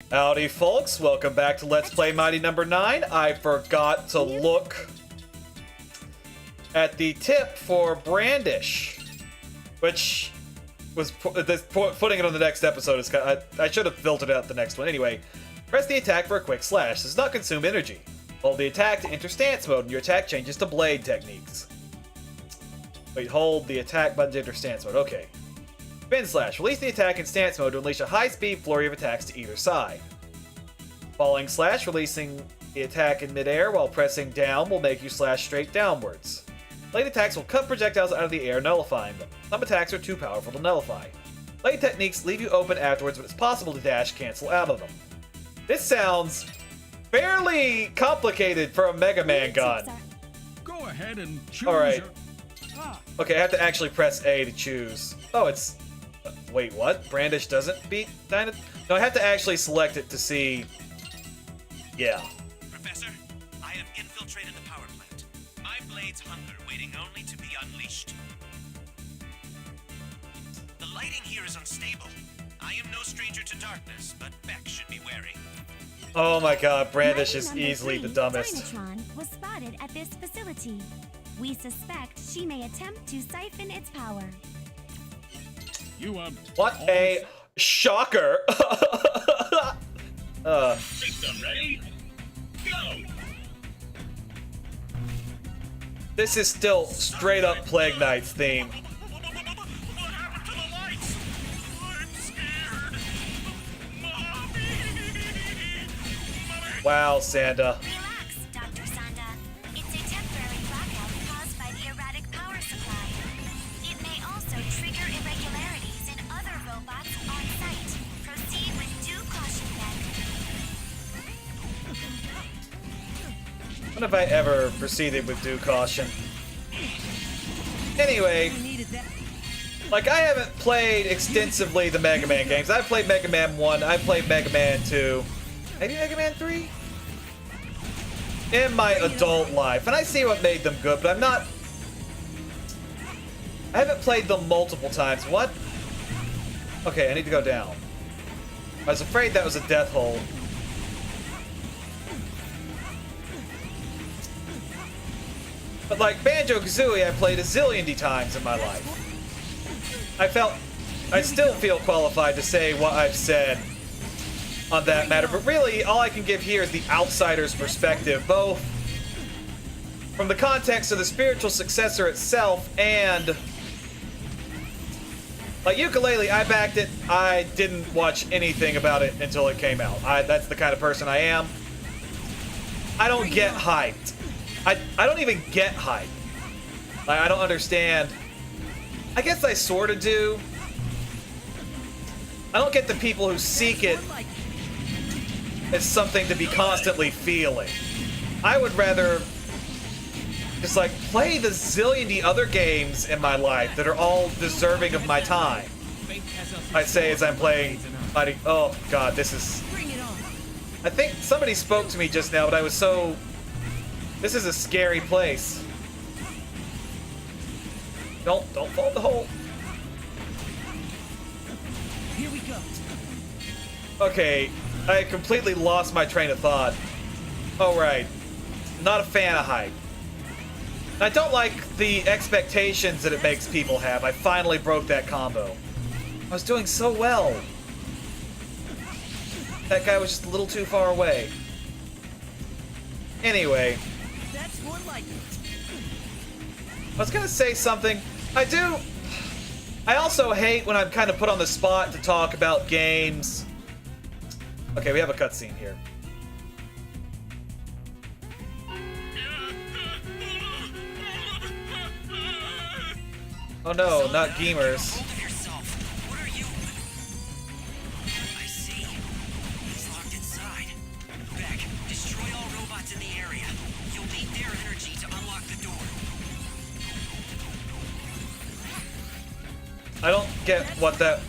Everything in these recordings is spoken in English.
Howdy folks, welcome back to Let's Play Mighty Number 9. I forgot to look at the tip for Brandish, which was putting it on the next episode. Is I should have filtered out the next one. Anyway, press the attack for a quick slash. This does not consume energy. Hold the attack to enter stance mode and your attack changes to blade techniques. Wait, hold the attack button to enter stance mode. Okay. Spin slash. Release the attack in stance mode to unleash a high-speed flurry of attacks to either side. Falling slash. Releasing the attack in midair while pressing down will make you slash straight downwards. Blade attacks will cut projectiles out of the air, nullifying them. Some attacks are too powerful to nullify. Blade techniques leave you open afterwards, but it's possible to dash cancel out of them. This sounds fairly complicated for a Megaman gun. Go ahead and choose. Alright. Okay, I have to actually press A to choose. Oh, it's... Wait, what? Brandish doesn't beat Dyna... No, I have to actually select it to see... Yeah. Professor, I have infiltrated the power plant. My blade's hunger waiting only to be unleashed. The lighting here is unstable. I am no stranger to darkness, but Beck should be wary. Oh my god, Brandish is easily the dumbest. Dynatron was spotted at this facility. We suspect she may attempt to siphon its power. What a shocker! System ready? Go! This is still straight up Plague Knight's theme. What happened to the lights? I'm scared. Mommy! Wow, Sanda. Relax, Dr. Sanda. It's a temporary blackout caused by the erratic power supply. It may also trigger irregularities in other robots on site. Proceed with due caution, then. When have I ever proceeded with due caution? Anyway, like I haven't played extensively the Mega Man games. I've played Mega Man 1, I've played Mega Man 2, maybe Mega Man 3? In my adult life, and I see what made them good, but I haven't played them multiple times. What? Okay, I need to go down. I was afraid that was a death hole. But like Banjo-Kazooie, I played a zillion times in my life. I still feel qualified to say what I've said on that matter, but really all I can give here is the outsider's perspective, both from the context of the spiritual successor itself and like Yooka Laylee, I backed it. I didn't watch anything about it until it came out. That's the kind of person I am. I don't get hyped. I don't even get hyped. Like, I don't understand. I guess I sort of do. I don't get the people who seek it as something to be constantly feeling. I would rather just like play the zillion other games in my life that are all deserving of my time. I say as I'm playing Mighty... Oh god, this is... I think somebody spoke to me just now, but I was so... This is a scary place. Don't fall in the hole. Here we go. Okay, I completely lost my train of thought. Oh right, not a fan of hype. I don't like the expectations that it makes people have. I finally broke that combo. I was doing so well. That guy was just a little too far away. Anyway. That's more like it. I was gonna say something. I also hate when I'm kind of put on the spot to talk about games. Okay, we have a cutscene here. Oh no, not gamers. Hold of yourself. What are you? I see. He's locked inside. Beck, destroy all robots in the area. You'll need their energy to unlock the door. I don't get what that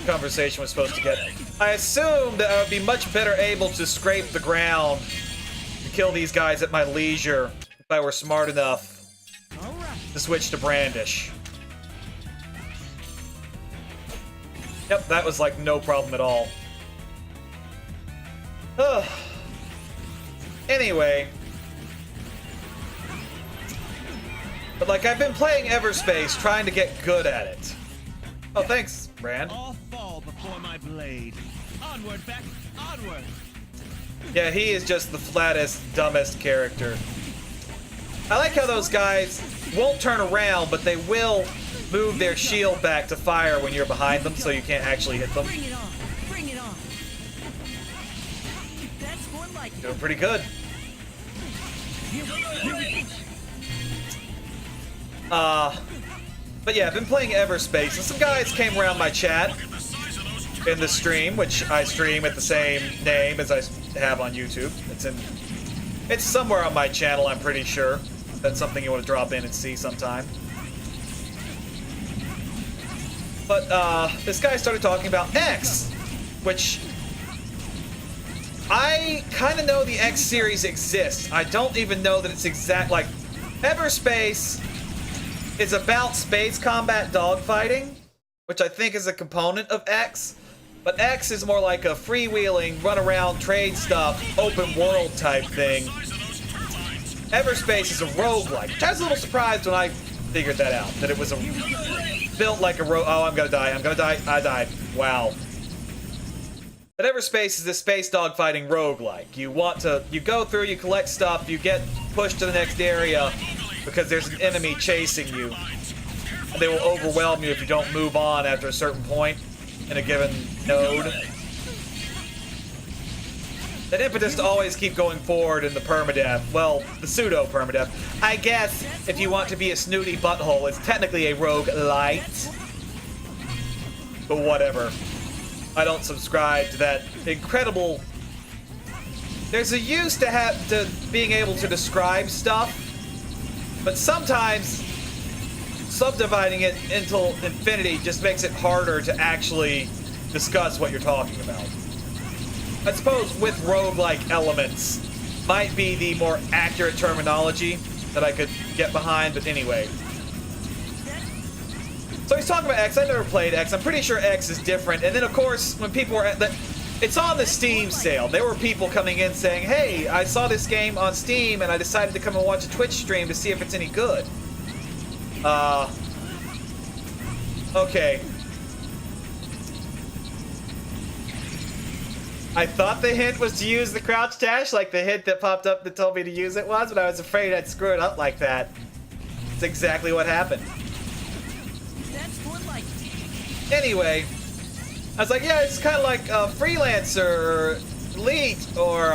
conversation was supposed to get. I assumed that I would be much better able to scrape the ground to kill these guys at my leisure if I were smart enough to switch to Brandish. Yep, that was like no problem at all. Ugh. Anyway. But like, I've been playing Everspace, trying to get good at it. Oh, thanks, Brand. All fall before my blade. Onward, Beck, onward. Yeah, he is just the flattest, dumbest character. I like how those guys won't turn around, but they will move their shield back to fire when you're behind them, so you can't actually hit them. Bring it on, bring it on. That's more like it. Doing pretty good. But yeah, I've been playing Everspace, and some guys came around my chat in the stream, which I stream at the same name as I have on YouTube. It's somewhere on my channel, I'm pretty sure. That's something you want to drop in and see sometime. But this guy started talking about X, which I kind of know the X series exists. I don't even know that it's exact. Like, Everspace is about space combat dogfighting, which I think is a component of X. But X is more like a freewheeling, run around, trade stuff, open world type thing. Everspace is a roguelike, which I was a little surprised when I figured that out, that it was built like a oh, I'm gonna die, I died. Wow. But Everspace is a space dogfighting roguelike. You go through, you collect stuff, you get pushed to the next area because there's an enemy chasing you. And they will overwhelm you if you don't move on after a certain point in a given node. That impetus to always keep going forward in the permadeath. Well, the pseudo-permadeath. I guess if you want to be a snooty butthole, it's technically a roguelite. But whatever. I don't subscribe to that incredible... There's a use to being able to describe stuff, but sometimes subdividing it into infinity just makes it harder to actually discuss what you're talking about. I suppose with roguelike elements might be the more accurate terminology that I could get behind, but anyway. So he's talking about X. I never played X. I'm pretty sure X is different. And then, of course, when people were at the... It's on the Steam sale. There were people coming in saying, hey, I saw this game on Steam and I decided to come and watch a Twitch stream to see if it's any good. Okay. I thought the hint was to use the crouch dash, like the hint that popped up that told me to use it was, but I was afraid I'd screw it up like that. It's exactly what happened. That's more like it. Anyway, I was like, yeah, it's kind of like Freelancer, or Elite, or,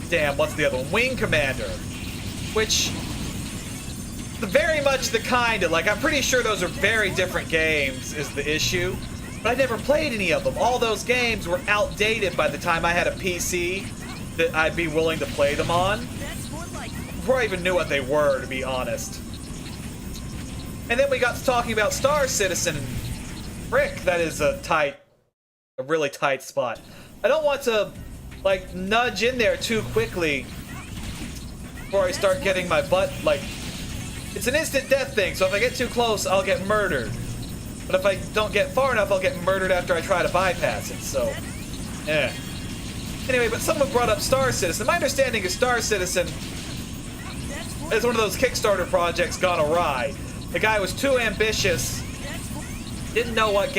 damn, what's the other one? Wing Commander. Which, very much the kind of, like, I'm pretty sure those are very different games, is the issue. But I never played any of them. All those games were outdated by the time I had a PC that I'd be willing to play them on. That's more like it. Before I even knew what they were, to be honest. And then we got to talking about Star Citizen. Frick, that is a really tight spot. I don't want to, like, nudge in there too quickly before I start getting my butt, like... It's an instant death thing, so if I get too close, I'll get murdered. But if I don't get far enough, I'll get murdered after I try to bypass it, so... Yeah. Anyway, but someone brought up Star Citizen. My understanding is Star Citizen is one of those Kickstarter projects gone awry. The guy was too ambitious, didn't know what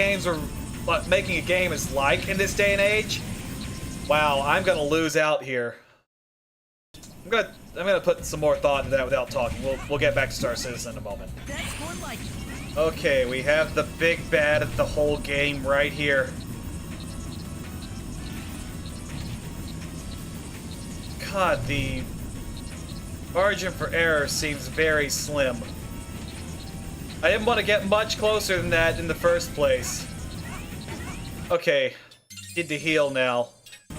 making a game is like in this day and age. Wow, I'm gonna lose out here. I'm gonna put some more thought into that without talking. We'll get back to Star Citizen in a moment. That's more like it. Okay, we have the big bad of the whole game right here. God, the margin for error seems very slim. I didn't want to get much closer than that in the first place. Okay, need to heal now.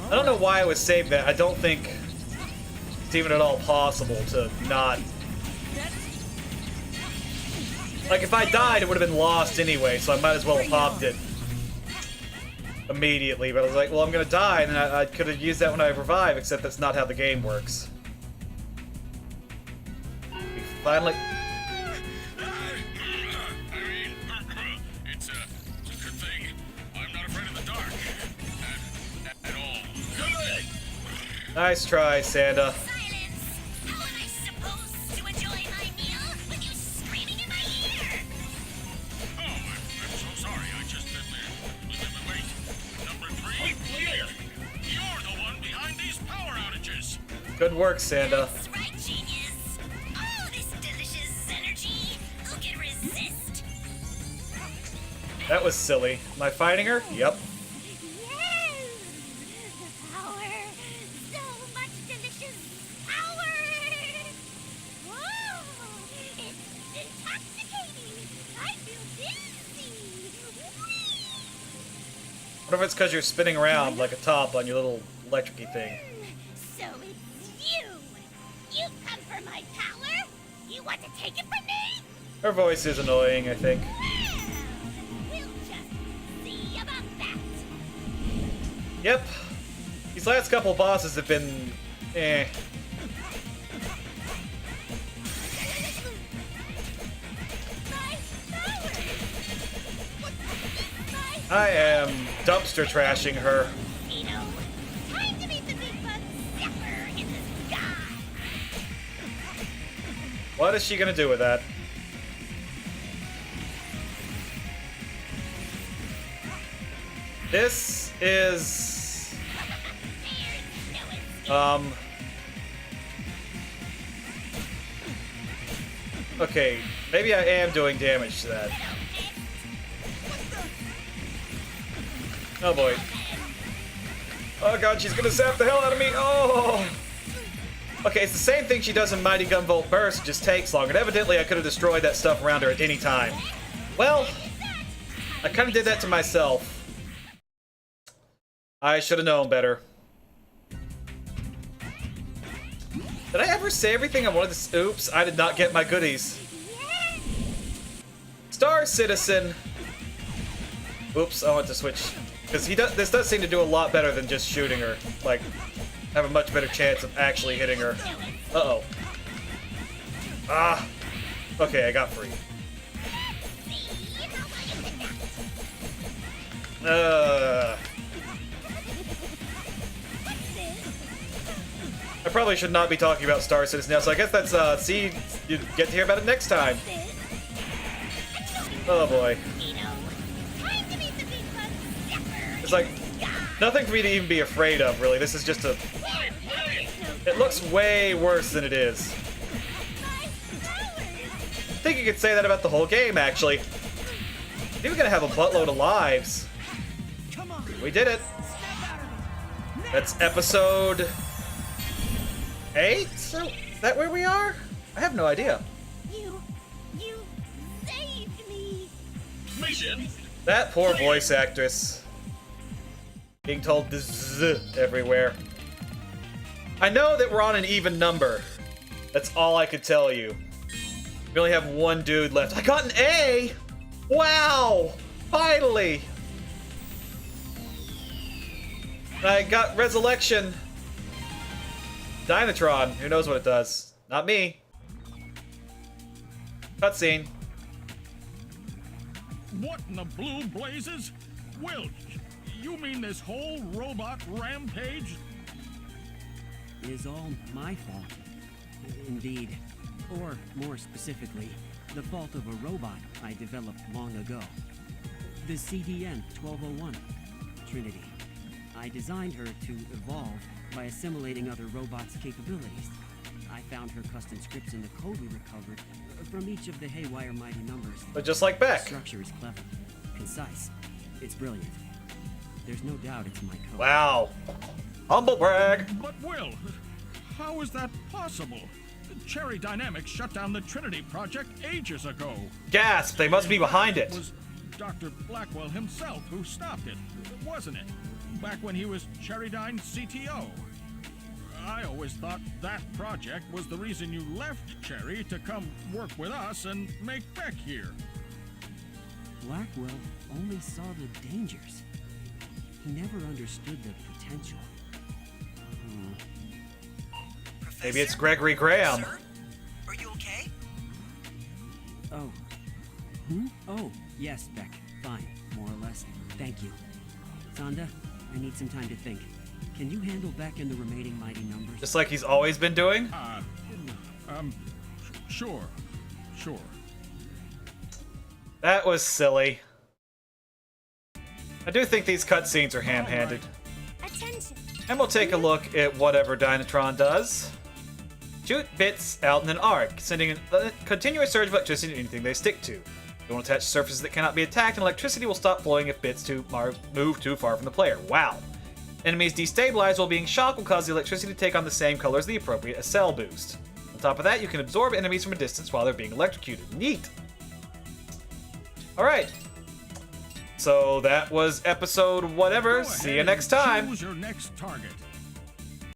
I don't know why I would save that. I don't think it's even at all possible to not... Like, if I died, it would have been lost anyway, so I might as well have popped it immediately. But I was like, well, I'm gonna die, and I could have used that when I revive, except that's not how the game works. We finally... It's a good thing. I'm not afraid of the dark. Nice try, Santa. Silence! How am I supposed to enjoy my meal with you screaming in my ear? Oh, I'm so sorry. I just wait. Number 3, Lair. You're the one behind these power outages. Good work, Santa. That's right, genius. Oh, this delicious energy. Who can resist? That was silly. Am I fighting her? Yep. Yes! The power! So much delicious power! Whoa! It's intoxicating! I feel dizzy! What if it's because you're spinning around like a top on your little electric-y thing? So it's you! You've come for my power? You want to take it from me? Her voice is annoying, I think. Well, we'll just see about that. Yep. These last couple bosses have been... eh. My power! I am dumpster trashing her. You know, time to meet the big bug successor in the sky. What is she gonna do with that? This is... There's no escape. Okay, maybe I am doing damage to that. Oh boy. Oh god, she's gonna zap the hell out of me! Oh! Okay, it's the same thing she does in Mighty Gunvolt Burst, it just takes longer. And evidently I could have destroyed that stuff around her at any time. Well, I kind of did that to myself. I should have known better. Did I ever say everything I wanted to... Oops, I did not get my goodies. Star Citizen! Oops, I want to switch. Because this does seem to do a lot better than just shooting her. Like, have a much better chance of actually hitting her. Uh-oh. Ah! Okay, I got free. I probably should not be talking about Star Citizen now, so I guess that's, see, you get to hear about it next time. Oh boy. It's like, nothing for me to even be afraid of, really. This is just a... It looks way worse than it is. I think you could say that about the whole game, actually. We're gonna have a buttload of lives. We did it. That's episode 8? So, is that where we are? I have no idea. You saved me. Mission. That poor voice actress. Being told to z everywhere. I know that we're on an even number. That's all I could tell you. We only have one dude left. I got an A! Wow! Finally! I got Resurrection. Dynatron. Who knows what it does? Not me. Cutscene. What in the blue blazes? Will, you mean this whole robot rampage? It is all my fault. Indeed. Or, more specifically, the fault of a robot I developed long ago. The CDN-1201, Trinity. I designed her to evolve by assimilating other robots' capabilities. I found her custom scripts in the code we recovered from each of the Haywire Mighty numbers. But just like Beck. The structure is clever, concise. It's brilliant. There's no doubt it's my code. Wow. Humble brag. But Will, how is that possible? Cherry Dynamics shut down the Trinity project ages ago. Gasp, they must be behind It it. was Dr. Blackwell himself who stopped it, wasn't it? Back when he was Cherrydyne's CTO. I always thought that project was the reason you left Cherry to come work with us and make Beck here. Blackwell only saw the dangers. He never understood the potential. Maybe it's Gregory Graham. Sir? Are you okay? Oh. Oh, yes, Beck. Fine. More or less. Thank you. Sonda, I need some time to think. Can you handle back in the remaining mighty numbers? Just like he's always been doing? Sure. That was silly. I do think these cutscenes are ham-handed. Attention. And we'll take a look at whatever Dynatron does. Shoot bits out in an arc, sending a continuous surge of electricity to anything they stick to. Don't attach surfaces that cannot be attacked, and electricity will stop flowing if bits move too far from the player. Wow. Enemies destabilized while being shocked will cause the electricity to take on the same color as the appropriate accel boost. On top of that, you can absorb enemies from a distance while they're being electrocuted. Neat! Alright. So that was episode whatever. Go See ahead you next and time. Choose your next target.